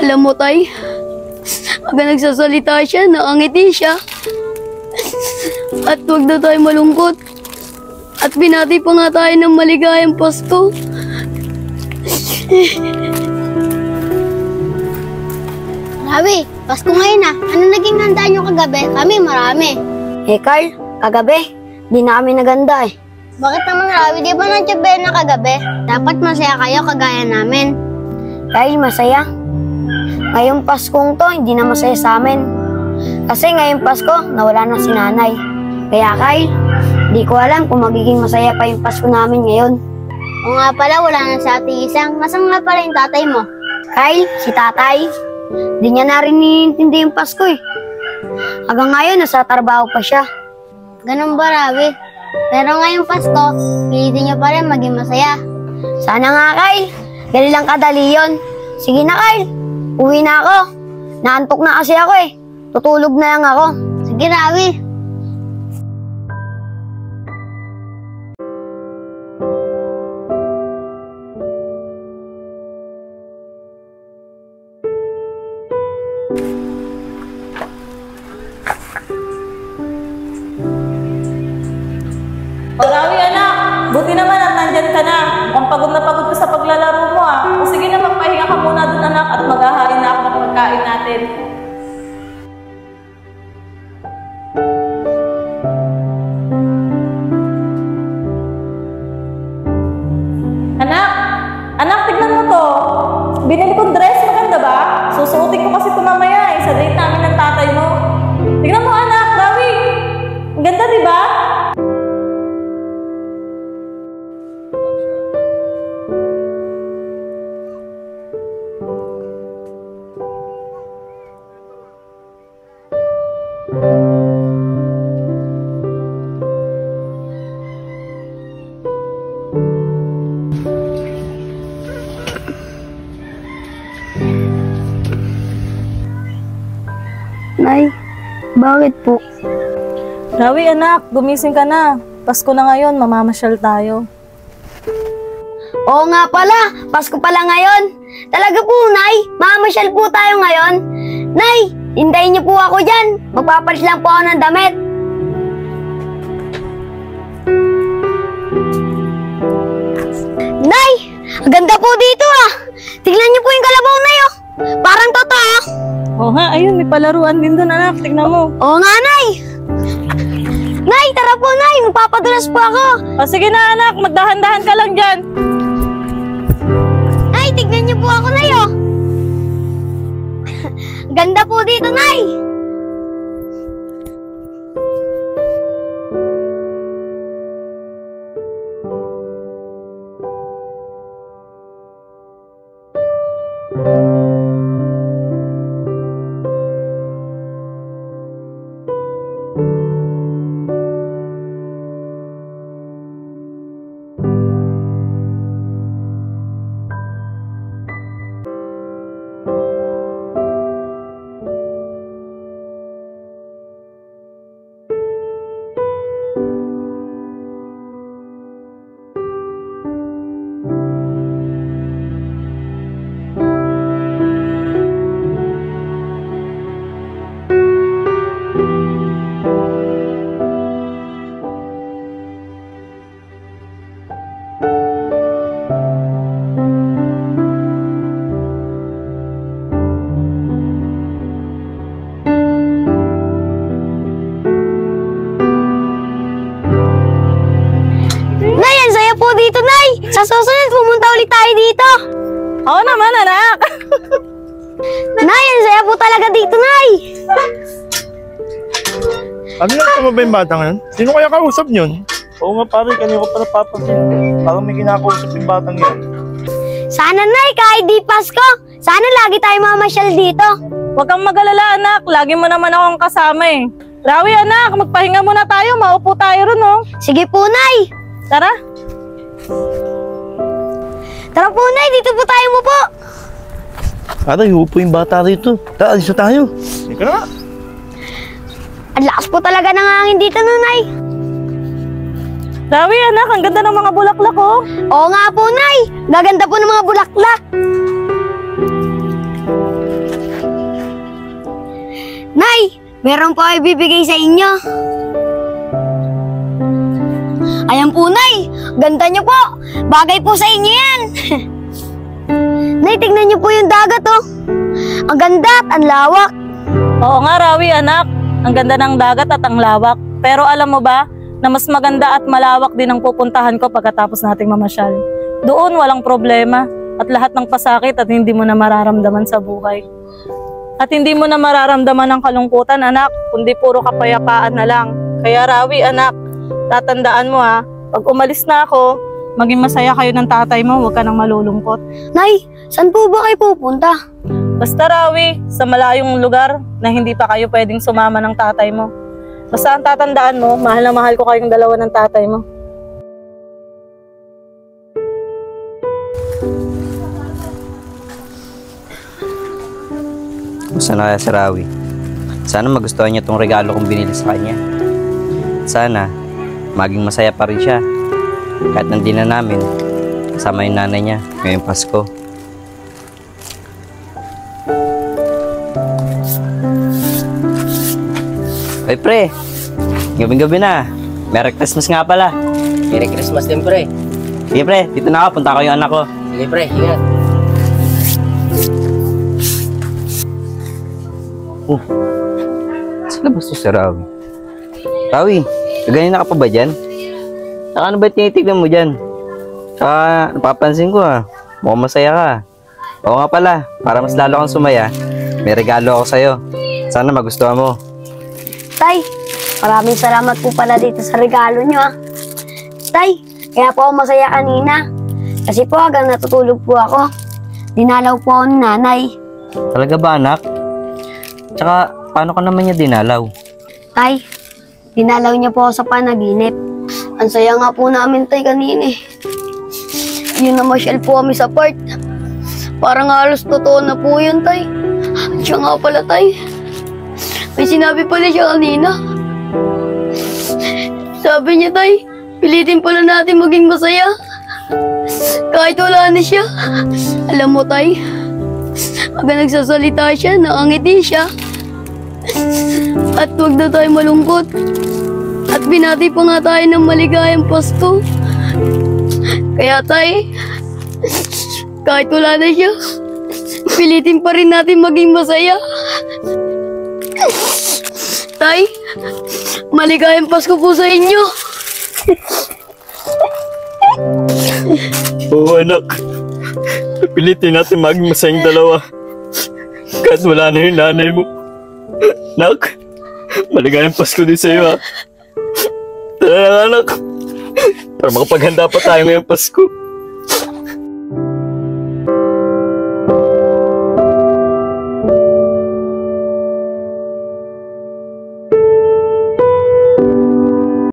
Alam mo, Tay, pag nagsasalita siya, nakangiti siya. At huwag na tayo malungkot. At binati pa nga tayo ng maligayang Pasko. Rawi, Pasko ngayon na. Ano naging handa nyo kagabi? Kami marami. Carl, kagabi, di na kami naganda eh. Bakit naman, Rawi? Di ba nandiyabe na kagabi? Dapat masaya kayo kagaya namin. Carl, masaya. Ngayong Paskong to, hindi na masaya sa amin. Kasi ngayong Pasko, nawala na si nanay. Kaya Carl, di ko alam kung magiging masaya pa yung Pasko namin ngayon. O nga pala, wala na sa Ate Isang. Nasaan nga pala yung tatay mo? Carl, si tatay, di niya na rin iniintindi yung Pasko eh. Hanggang ngayon, nasa trabaho pa siya. Ganun ba, Rawi? Pero ngayong Pasko, pilitin nyo pa rin maging masaya. Sana nga, Carl. Dali lang kadali yun. Sige na, Carl. Uwi na ako. Naantok na kasi ako eh. Tutulog na lang ako. Sige, Rawi. Rawi, anak! Buti naman at nandyan ka na. Mukhang pagod na pagod ka sa paglalaro mo ah. O sige na, magpahinga ka muna dun, anak, at maghahain na ako ng pagkain natin. Anak! Anak, tignan mo to. Binili kong dress, maganda ba? Susuotin ko kasi ito mamaya eh, sa date namin ng tatay mo. Tignan mo, anak, Rawi! Ang ganda, di ba? Nay, bakit po? Rawi, anak, gumising ka na. Pasko na ngayon, mamamasyal tayo. Oo nga pala, Pasko pala ngayon. Talaga po, Nay, mamasyal po tayo ngayon. Nay, hintayin niyo po ako dyan. Magpapalit lang po ako ng damit. Nay, ang ganda po dito ah. Tignan niyo po yung kalabaw na yun. Parang totoo. Oo nga, ayun, may palaruan din doon, anak. Tignan mo. Oo nga, Nay. Nay, tara po, Nay. Magpapadulas po ako. O sige na, anak. Magdahan-dahan ka lang dyan. Nay, tignan niyo po ako, Nay, oh. Ganda po dito, Nay. Nay, ang saya po dito, Nay. Sa susunod, pumunta ulit tayo dito. Oo naman, anak. Nay, ang saya po talaga dito, Nay. Ano lang tama ba yung bata ngayon? Sino kaya kausap yun? Oo nga pare, kanina ko pa napapansin. Parang may kinakausap yung batang yan. Sana, Nay, kahit di Pasko, sana lagi tayo mamasyal dito. Huwag kang mag-alala, anak. Lagi mo naman akong kasama eh. Rawi, anak, magpahinga muna tayo. Maupo tayo ron, oh. Sige po, Nay. Tara. Tara po, Nay. Dito po tayo mo po. Aray, hupo yung bata rito. Tara, alis na tayo. Ika na nga. Ang lakas po talaga ng hangin dito, no, Nay. Rawi, anak, ang ganda ng mga bulaklak, oh. Oo nga po, Nay. Gaganda po ng mga bulaklak. meron po ay bibigay sa inyo. Ayan po, Nay. Ganda niyo po. Bagay po sa inyo yan. Nay, tignan niyo po yung dagat, oh. Ang ganda at ang lawak. Oo nga, Rawi, anak. Ang ganda ng dagat at ang lawak. Pero alam mo ba, na mas maganda at malawak din ang pupuntahan ko pagkatapos nating mamasyal. Doon walang problema at lahat ng pasakit at hindi mo na mararamdaman sa buhay. At hindi mo na mararamdaman ng kalungkutan, anak, kundi puro kapayapaan na lang. Kaya Rawi, anak, tatandaan mo ha, pag umalis na ako, maging masaya kayo ng tatay mo, huwag ka nang malulungkot. Nay, saan po ba kayo pupunta? Basta Rawi, sa malayong lugar na hindi pa kayo pwedeng sumama ng tatay mo. Basta ang tatandaan mo, mahal na mahal ko kayong dalawa ng tatay mo. Gusto na kaya si Rawi. Sana magustuhan niya tong regalo kong binili sa kanya. Sana, maging masaya pa rin siya. Kahit nandun na namin, kasama yung nanay niya ngayong Pasko. Ay pre, gabing-gabi na. Merry Christmas nga pala. Merry Christmas din, pre. Sige pre, dito na ako. Punta ko yung anak ko. Sige, pre. Ingat. Saan ba si Rawi? Rawi, kaganina ka pa ba dyan? Saka ano ba tinitignan mo dyan? Saka napapansin ko mukhang masaya ka. Oo nga pala, para mas lalo kang sumaya, may regalo ako sa'yo. Sana magustuhan mo. Tay, maraming salamat po pala dito sa regalo nyo, ah. Tay, kaya po ako masaya kanina. Kasi po hanggang natutulog po ako, dinalaw po ako ng nanay. Talaga ba anak? Tsaka paano ka naman niya dinalaw? Tay, dinalaw niya po ako sa panaginip. Ang saya nga po namin, Tay, kanina eh. Yun na masyal po kami sa park. Parang halos totoo na po yun, Tay. Siya nga pala, Tay. May sinabi pala siya kanina. Sabi niya, Tay, pilitin pala natin maging masaya. Kahit wala na siya. Alam mo, Tay, hanggang nagsasalita siya, nakangiti siya. At huwag na tayo malungkot. At binati pa nga tayo ng maligayang Pasko. Kaya, Tay, kahit wala na siya, pilitin pa rin natin maging masaya. Tay, maligayang Pasko po sa inyo. Oo anak, pilitin natin maging masayang dalawa. Kahit wala na yung nanay mo. Nak, maligayang Pasko din sa'yo ha. Tara na anak, para makapaghanda pa tayo ngayong Pasko.